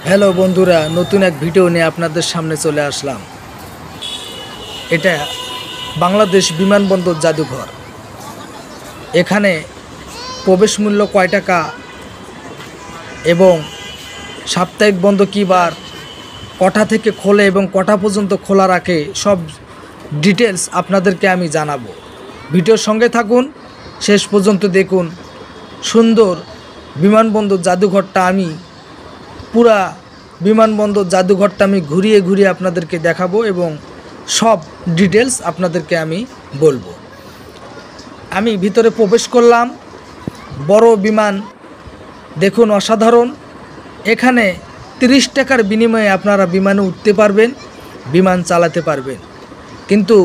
Hello বন্ধুরা, নতুন এক ভিডিও নিয়ে আপনাদের সামনে চলে আসলাম। এটা বাংলাদেশ বিমানবন্দর জাদুঘর। এখানে প্রবেশ মূল্য কয় টাকা এবং সাপ্তাহিক বন্ধ কী বার, কটা থেকে খোলে এবং কটা পর্যন্ত খোলা রাখে, সব ডিটেলস আপনাদেরকে আমি জানাবো। ভিডিওর সঙ্গে থাকুন, শেষ পর্যন্ত দেখুন। সুন্দর বিমানবন্দর জাদুঘরটা আমি পুরা বিমানবন্দর জাদুঘরটা আমি ঘুরিয়ে ঘুরিয়ে আপনাদেরকে দেখাবো এবং সব ডিটেলস আপনাদেরকে আমি বলবো। আমি ভিতরে প্রবেশ করলাম। বড় বিমান দেখুন, অসাধারণ। এখানে 30 টাকার বিনিময়ে আপনারা বিমানে উঠতে পারবেন, বিমান চালাতে পারবেন। কিন্তু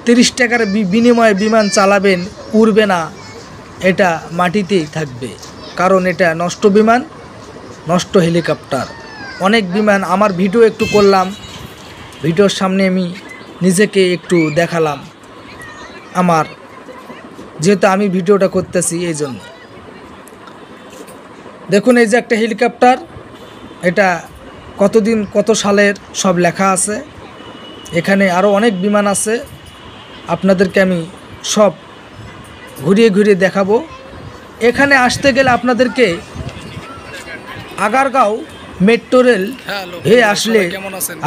30 টাকার বিনিময়ে বিমান চালাবেন, উড়বে না, এটা মাটিতেই থাকবে। কারণ এটা নষ্ট বিমান, নষ্ট হেলিকপ্টার। অনেক বিমান আমার ভিডিও একটু করলাম, ভিডিওর সামনে আমি নিজেকে একটু দেখালাম, আমার যেহেতু আমি ভিডিওটা করতেছি এই জন্য। দেখুন, এই যে একটা হেলিকপ্টার, এটা কতদিন কত সালের সব লেখা আছে। এখানে আরও অনেক বিমান আছে, আপনাদেরকে আমি সব ঘুরিয়ে ঘুরিয়ে দেখাবো। এখানে আসতে গেলে আপনাদেরকে আগারগাঁও মেট্রো রেল হয়ে আসলে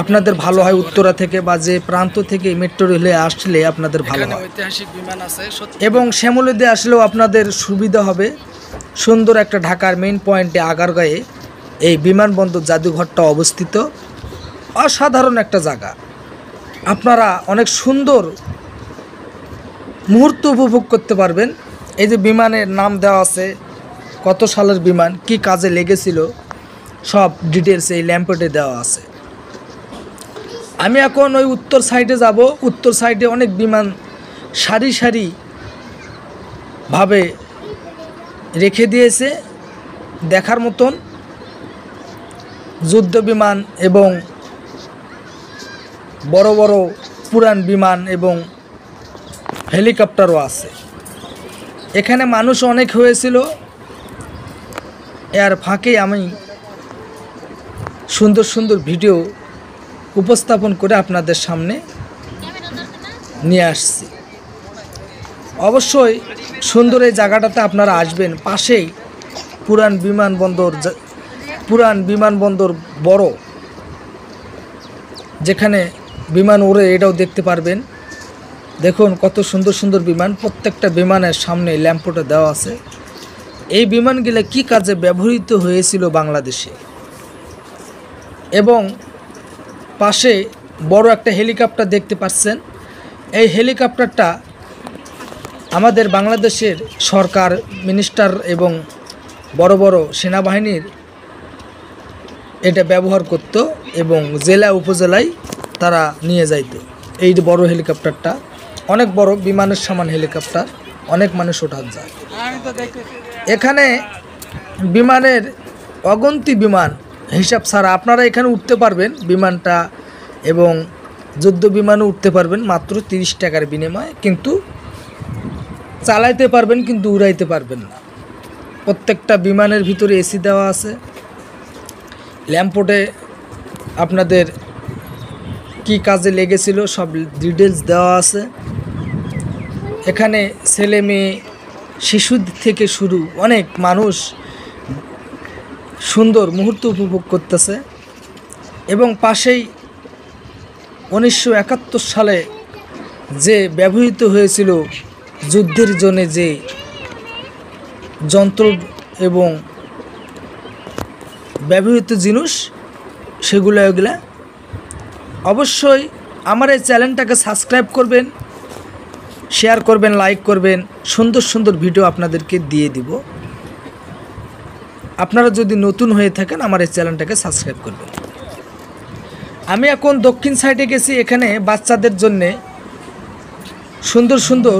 আপনাদের ভালো হয়। উত্তরা থেকে বা যে প্রান্ত থেকে মেট্রো রেলে আসলে আপনাদের ভালো হয়। ঐতিহাসিক বিমান আছে এবং শ্যামলীতে আসলেও আপনাদের সুবিধা হবে। সুন্দর একটা ঢাকার মেইন পয়েন্টে আগারগাঁয়ে এই বিমানবন্দর জাদুঘরটা অবস্থিত। অসাধারণ একটা জায়গা, আপনারা অনেক সুন্দর মুহূর্ত উপভোগ করতে পারবেন। এই যে বিমানের নাম দেওয়া আছে, কত সালের বিমান, কি কাজে লেগেছিল, সব ডিটেলস এই ল্যাম্পটে দেওয়া আছে। আমি এখন ওই উত্তর সাইডে যাব। উত্তর সাইডে অনেক বিমান সারি সারি ভাবে রেখে দিয়েছে দেখার মতন। যুদ্ধ বিমান এবং বড় বড় পুরান বিমান এবং হেলিকপ্টারও আছে। এখানে মানুষ অনেক হয়েছিল। এর ফাঁকে আমি সুন্দর সুন্দর ভিডিও উপস্থাপন করে আপনাদের সামনে নিয়ে আসছি। অবশ্যই সুন্দর এই জায়গাটাতে আপনারা আসবেন। পাশেই পুরান বিমানবন্দর বড়, যেখানে বিমান ওড়ে, এটাও দেখতে পারবেন। দেখুন কত সুন্দর সুন্দর বিমান, প্রত্যেকটা বিমানের সামনে ল্যাম্পটা দেওয়া আছে। এই বিমানগুলো কি কাজে ব্যবহৃত হয়েছিল বাংলাদেশে। এবং পাশে বড় একটা হেলিকপ্টার দেখতে পাচ্ছেন। এই হেলিকপ্টারটা আমাদের বাংলাদেশের সরকার, মিনিস্টার এবং বড় বড় সেনাবাহিনীর এটা ব্যবহার করত এবং জেলা উপজেলায় তারা নিয়ে যাইত। এই বড় হেলিকপ্টারটা অনেক বড়, বিমানের সমান হেলিকপ্টার, অনেক মানুষ ওঠার যায়। এখানে বিমানের অগন্তি বিমান হিসাব ছাড়া আপনারা এখানে উঠতে পারবেন বিমানটা, এবং যুদ্ধ বিমানও উঠতে পারবেন মাত্র 30 টাকার বিনিময়ে। কিন্তু চালাইতে পারবেন, কিন্তু উড়াইতে পারবেন না। প্রত্যেকটা বিমানের ভিতরে এসি দেওয়া আছে। ল্যাম্পটে আপনাদের কি কাজে লেগেছিল সব ডিটেলস দেওয়া আছে। এখানে ছেলে মেয়ে, শিশু থেকে শুরু অনেক মানুষ সুন্দর মুহূর্ত উপভোগ করতেছে। এবং পাশেই 1971 সালে যে ব্যবহৃত হয়েছিল যুদ্ধের জন্য যে যন্ত্র এবং ব্যবহৃত জিনিস, এগুলা অবশ্যই আমার এই চ্যানেলটাকে সাবস্ক্রাইব করবেন, শেয়ার করবেন, লাইক করবেন। সুন্দর সুন্দর ভিডিও আপনাদেরকে দিয়ে দিব। আপনারা যদি নতুন হয়ে থাকেন আমার এই চ্যানেলটাকে সাবস্ক্রাইব করবেন। আমি এখন দক্ষিণ সাইডে গেছি। এখানে বাচ্চাদের জন্যে সুন্দর সুন্দর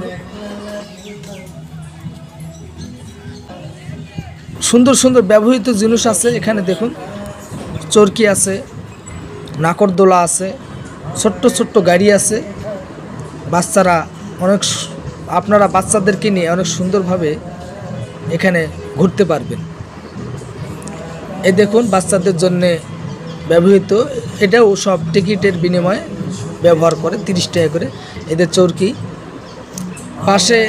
সুন্দর সুন্দর ব্যবহৃত জিনিস আছে। এখানে দেখুন, চরকি আছে, নাকরদোলা আছে, ছোট্ট ছোট্ট গাড়ি আছে। বাচ্চারা অনেক, আপনারা বাচ্চাদেরকে নিয়ে অনেক সুন্দরভাবে এখানে ঘুরতে পারবেন। এই দেখুন বাচ্চাদের জন্য ব্যবহৃত, এটাও সব টিকিটের বিনিময়ে ব্যবহার করে 30 টাকা করে এদের চরকি। পাশে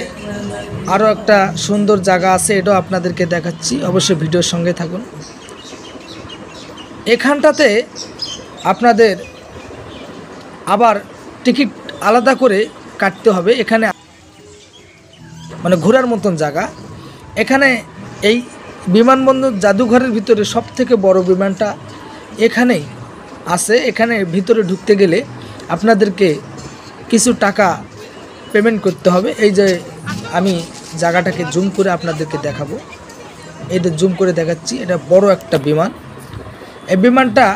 আরও একটা সুন্দর জায়গা আছে, এটাও আপনাদেরকে দেখাচ্ছি, অবশ্যই ভিডিওর সঙ্গে থাকুন। এখানটাতে আপনাদের আবার টিকিট আলাদা করে কাটতে হবে। এখানে মানে ঘোরার মতন জায়গা। এখানে এই বিমানবন্দর জাদুঘরের ভিতরে সবথেকে বড় বিমানটা এখানেই আছে। এখানে ভিতরে ঢুকতে গেলে আপনাদেরকে কিছু টাকা পেমেন্ট করতে হবে। এই যে আমি জায়গাটাকে জুম করে আপনাদেরকে দেখাবো, এই যে জুম করে দেখাচ্ছি, এটা বড় একটা বিমান। এই বিমানটা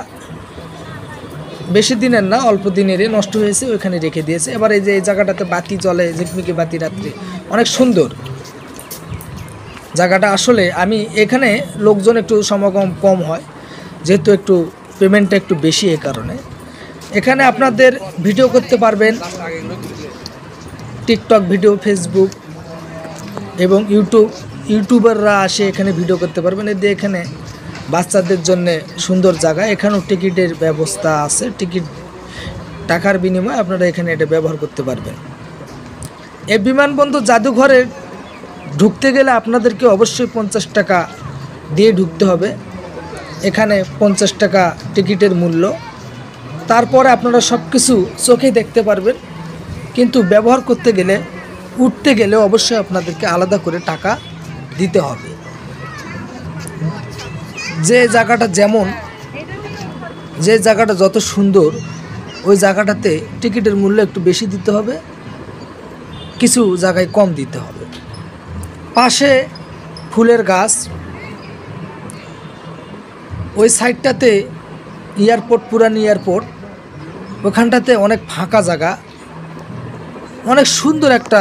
বেশি দিনের না, অল্প দিনেরই নষ্ট হয়েছে, ওইখানে রেখে দিয়েছে। এবার এই যে এই জায়গাটাতে বাতি জ্বলে, ঝিকমিকি বাতি রাত্রে, অনেক সুন্দর জায়গাটা। আসলে আমি এখানে লোকজন একটু সমাগম কম হয়, যেহেতু একটু পেমেন্টটা একটু বেশি, এই কারণে। এখানে আপনাদের ভিডিও করতে পারবেন, টিকটক ভিডিও, ফেসবুক এবং ইউটিউবাররা আসে এখানে ভিডিও করতে পারবেন। এদের এখানে বাচ্চাদের জন্য সুন্দর জায়গা, এখানেও টিকিটের ব্যবস্থা আছে, টিকিট টাকার বিনিময়ে আপনারা এখানে এটা ব্যবহার করতে পারবেন। এই বিমানবন্দর জাদুঘরে ঢুকতে গেলে আপনাদেরকে অবশ্যই 50 টাকা দিয়ে ঢুকতে হবে। এখানে 50 টাকা টিকিটের মূল্য। তারপরে আপনারা সব কিছু চোখে দেখতে পারবেন, কিন্তু ব্যবহার করতে গেলে, উঠতে গেলে অবশ্যই আপনাদেরকে আলাদা করে টাকা দিতে হবে। যে জায়গাটা যত সুন্দর, ওই জায়গাটাতে টিকিটের মূল্য একটু বেশি দিতে হবে, কিছু জায়গায় কম দিতে হবে। পাশে ফুলের গাছ, ওই সাইডটাতে এয়ারপোর্ট, পুরানি এয়ারপোর্ট, ওখানটাতে অনেক ফাঁকা জায়গা, অনেক সুন্দর একটা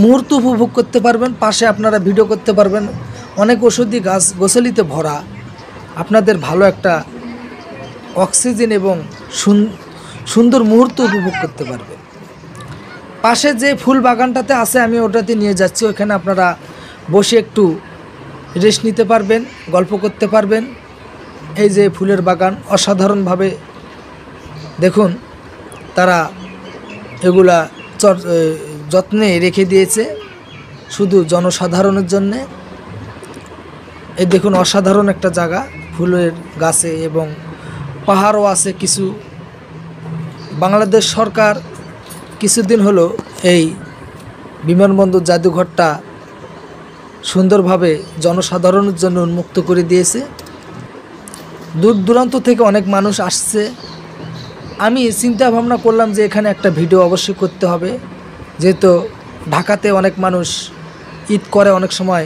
মুহূর্ত উপভোগ করতে পারবেন। পাশে আপনারা ভিডিও করতে পারবেন, অনেক ঔষধি গাছ গোছালিতে ভরা, আপনাদের ভালো একটা অক্সিজেন এবং সুন্দর মুহূর্ত উপভোগ করতে পারবেন। পাশে যে ফুল বাগানটাতে আছে আমি ওটাতে নিয়ে যাচ্ছি, ওখানে আপনারা বসে একটু রেস্ট নিতে পারবেন, গল্প করতে পারবেন। এই যে ফুলের বাগান, অসাধারণভাবে দেখুন তারা এগুলা যত্নে রেখে দিয়েছে শুধু জনসাধারণের জন্যে। এই দেখুন অসাধারণ একটা জায়গা, ফুলের গাছে এবং পাহাড়ও আছে কিছু। বাংলাদেশ সরকার কিছুদিন হলো এই বিমানবন্দর জাদুঘরটা সুন্দরভাবে জনসাধারণের জন্য উন্মুক্ত করে দিয়েছে। দূর দূরান্ত থেকে অনেক মানুষ আসছে। আমি চিন্তা ভাবনা করলাম যে এখানে একটা ভিডিও অবশ্যই করতে হবে, যেহেতু ঢাকাতে অনেক মানুষ ঈদ করে, অনেক সময়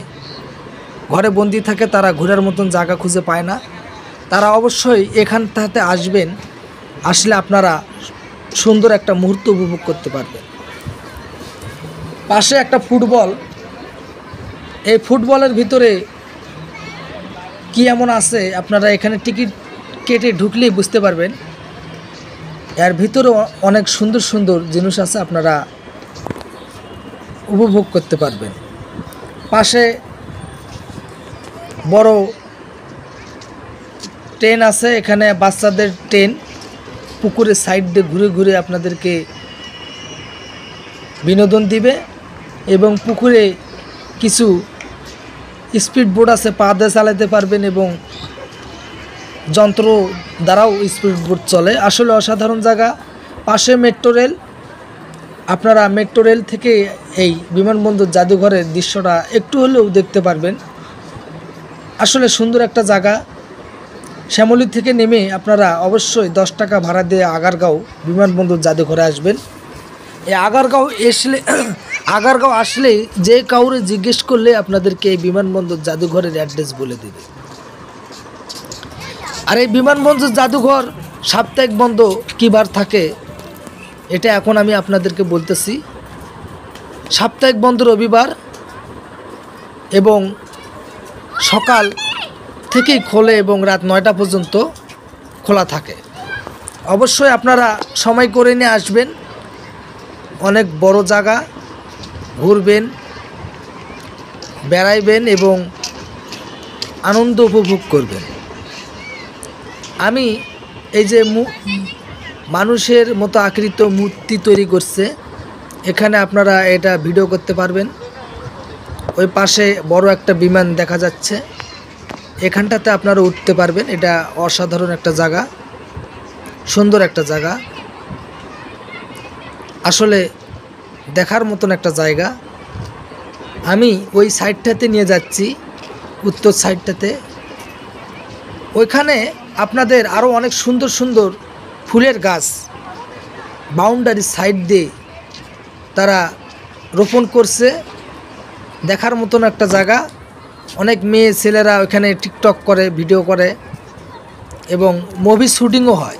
ঘরে বন্দি থাকে, তারা ঘোরার মতন জায়গা খুঁজে পায় না। তারা অবশ্যই এখানটাতে আসবেন, আসলে আপনারা সুন্দর একটা মুহূর্ত উপভোগ করতে পারবেন। পাশে একটা ফুটবল, এই ফুটবলের ভিতরে কি এমন আছে আপনারা এখানে টিকিট কেটে ঢুকলেই বুঝতে পারবেন। এর ভিতরে অনেক সুন্দর সুন্দর জিনিস আছে, আপনারা উপভোগ করতে পারবেন। পাশে বড় ট্রেন আছে, এখানে বাচ্চাদের ট্রেন, পুকুরের সাইড দিয়ে ঘুরে ঘুরে আপনাদেরকে বিনোদন দিবে। এবং পুকুরে কিছু স্পিড বোট আছে, পা দিয়ে চালাতে পারবেন এবং যন্ত্র দ্বারাও স্পিড বোট চলে। আসলে অসাধারণ জায়গা। পাশে মেট্রো রেল, আপনারা মেট্রো রেল থেকে এই বিমানবন্দর জাদুঘরের দৃশ্যটা একটু হলেও দেখতে পারবেন। আসলে সুন্দর একটা জায়গা। শ্যামলী থেকে নেমে আপনারা অবশ্যই 10 টাকা ভাড়া দিয়ে আগারগাঁও বিমানবন্দর জাদুঘরে আসবেন। এই আগারগাঁও আসলে যে কাউরে জিজ্ঞেস করলে আপনাদেরকে এই বিমানবন্দর জাদুঘরের অ্যাড্রেস বলে দেবে। আর এই বিমানবন্দর জাদুঘর সাপ্তাহিক বন্ধ কী বার থাকে এটা এখন আমি আপনাদেরকে বলতেছি। সাপ্তাহিক বন্ধ রবিবার এবং সকাল থেকেই খোলে এবং রাত 9টা পর্যন্ত খোলা থাকে। অবশ্যই আপনারা সময় করে নিয়ে আসবেন। অনেক বড় জায়গা, ঘুরবেন, বেড়াইবেন এবং আনন্দ উপভোগ করবেন। আমি এই যে মানুষের মতো আকৃত মূর্তি তৈরি করছে, এখানে আপনারা এটা ভিডিও করতে পারবেন। ওই পাশে বড় একটা বিমান দেখা যাচ্ছে, এখানটাতে আপনারা উঠতে পারবেন। এটা অসাধারণ একটা জায়গা, সুন্দর একটা জায়গা, আসলে দেখার মতন একটা জায়গা। আমি ওই সাইডটাতে নিয়ে যাচ্ছি, উত্তর সাইডটাতে। ওইখানে আপনাদের আরও অনেক সুন্দর সুন্দর ফুলের গাছ বাউন্ডারি সাইড দিয়ে তারা রোপণ করছে, দেখার মতন একটা জায়গা। অনেক মেয়ে ছেলেরা ওখানে টিকটক করে, ভিডিও করে এবং মুভি শুটিংও হয়।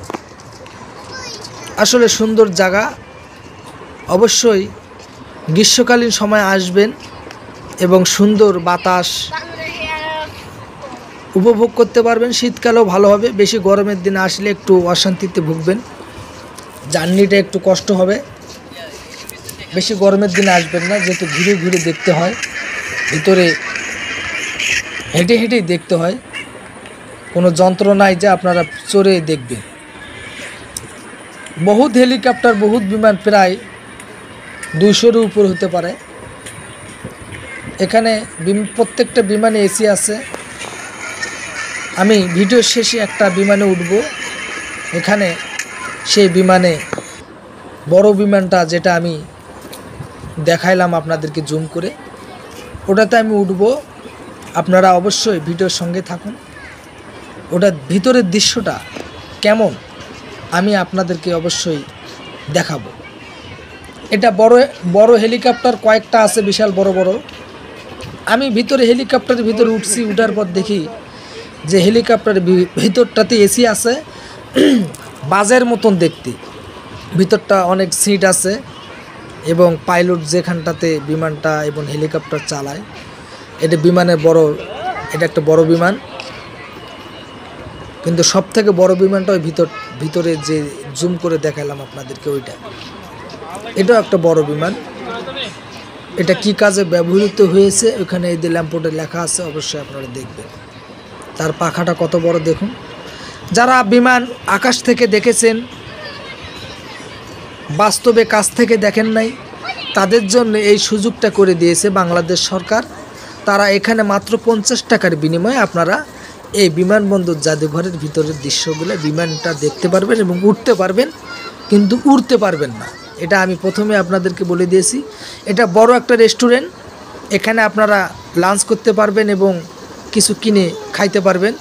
আসলে সুন্দর জায়গা, অবশ্যই গ্রীষ্মকালীন সময় আসবেন এবং সুন্দর বাতাস উপভোগ করতে পারবেন। শীতকালেও ভালো হবে, বেশি গরমের দিনে আসলে একটু অশান্তিতে ভুগবেন, জার্নিটা একটু কষ্ট হবে। বেশি গরমের দিনে আসবেন না, যেহেতু ঘুরে ঘুরে দেখতে হয়, ভিতরে হেঁটে হেঁটেই দেখতে হয়, কোনো যন্ত্র নাই যে আপনারা চড়ে দেখবেন। বহুত হেলিকপ্টার, বহুত বিমান, প্রায় 200-এর উপর হতে পারে। এখানে প্রত্যেকটা বিমানে এসি আছে। আমি ভিডিও শেষে একটা বিমানে উঠব, এখানে সেই বিমানে বড় বিমানটা যেটা আমি দেখাইলাম আপনাদেরকে জুম করে, ওটাতে আমি উঠব। আপনারা অবশ্যই ভিডিওর সঙ্গে থাকুন। ওটার ভিতরের দৃশ্যটা কেমন আমি আপনাদেরকে অবশ্যই দেখাবো। এটা বড় বড় হেলিকপ্টার কয়েকটা আছে, বিশাল বড় বড়। আমি ভিতরে হেলিকপ্টারের ভিতরে উঠছি, উঠার পর দেখি যে হেলিকপ্টারের ভিতরটাতে এসি আছে, বাজের মতন দেখতে। ভিতরটা অনেক সিট আছে এবং পাইলট যেখানটাতে বিমানটা এবং হেলিকপ্টার চালায়, এটা বিমানের বড়, এটা একটা বড় বিমান। কিন্তু সব থেকে বড় বিমানটা ওই ভিতরে যে জুম করে দেখালাম আপনাদেরকে, ওইটা, এটাও একটা বড় বিমান। এটা কি কাজে ব্যবহৃত হয়েছে ওখানে এই যে ল্যাম্পোর্ডে লেখা আছে, অবশ্যই আপনারা দেখবেন। তার পাখাটা কত বড় দেখুন। যারা বিমান আকাশ থেকে দেখেছেন, বাস্তবে কাছ থেকে দেখেন নাই, তাদের জন্য এই সুযোগটা করে দিয়েছে বাংলাদেশ সরকার। তারা এখানে মাত্র 50 টাকার বিনিময়ে আপনারা এই বিমানবন্দর জাদুঘরের ভিতরের দৃশ্যগুলো, বিমানটা দেখতে পারবেন এবং উঠতে পারবেন, কিন্তু উড়তে পারবেন না। এটা আমি প্রথমে আপনাদেরকে বলে দিয়েছি। এটা বড় একটা রেস্টুরেন্ট, এখানে আপনারা লাঞ্চ করতে পারবেন এবং কিছু কিনে খাইতে পারবেন।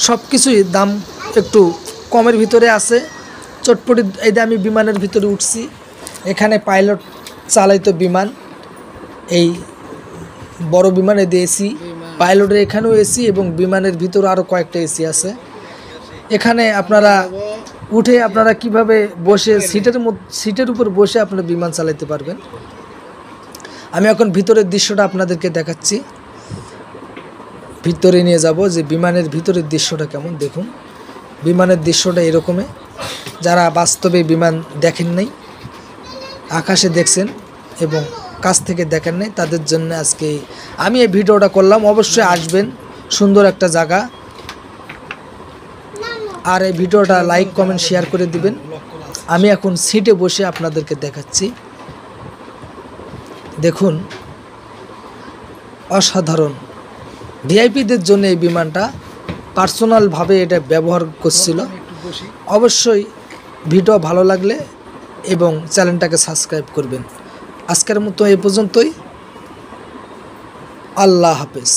সব কিছুই দাম একটু কমের ভিতরে আছে। চটপটি এই যে আমি বিমানের ভিতরে উঠছি, এখানে পাইলট চালাইতো বিমান, এই বড় বিমানে দিয়ে এসি, পাইলটের এখানেও এসি এবং বিমানের ভিতরে আরও কয়েকটা এসি আছে। এখানে আপনারা উঠে আপনারা কিভাবে বসে সিটের উপর বসে আপনারা বিমান চালাতে পারবেন। আমি এখন ভিতরের দৃশ্যটা আপনাদেরকে দেখাচ্ছি, ভিতরে নিয়ে যাব যে বিমানের ভিতরের দৃশ্যটা কেমন। দেখুন, বিমানের দৃশ্যটা এরকমই। যারা বাস্তবে বিমান দেখেন নাই, আকাশে দেখছেন এবং কাছ থেকে দেখেন নাই, তাদের জন্য আজকে আমি এই ভিডিওটা করলাম। অবশ্যই আসবেন, সুন্দর একটা জায়গা। আর এই ভিডিওটা লাইক, কমেন্ট, শেয়ার করে দিবেন। আমি এখন সিটে বসে আপনাদেরকে দেখাচ্ছি। দেখুন, অসাধারণ। ভিআইপিদের জন্য এই বিমানটা পার্সোনালভাবে এটা ব্যবহার করছিল। অবশ্যই ভিডিও ভালো লাগলে এবং চ্যানেলটাকে সাবস্ক্রাইব করবেন। আজকের মতো এই পর্যন্তই। আল্লাহ হাফেজ।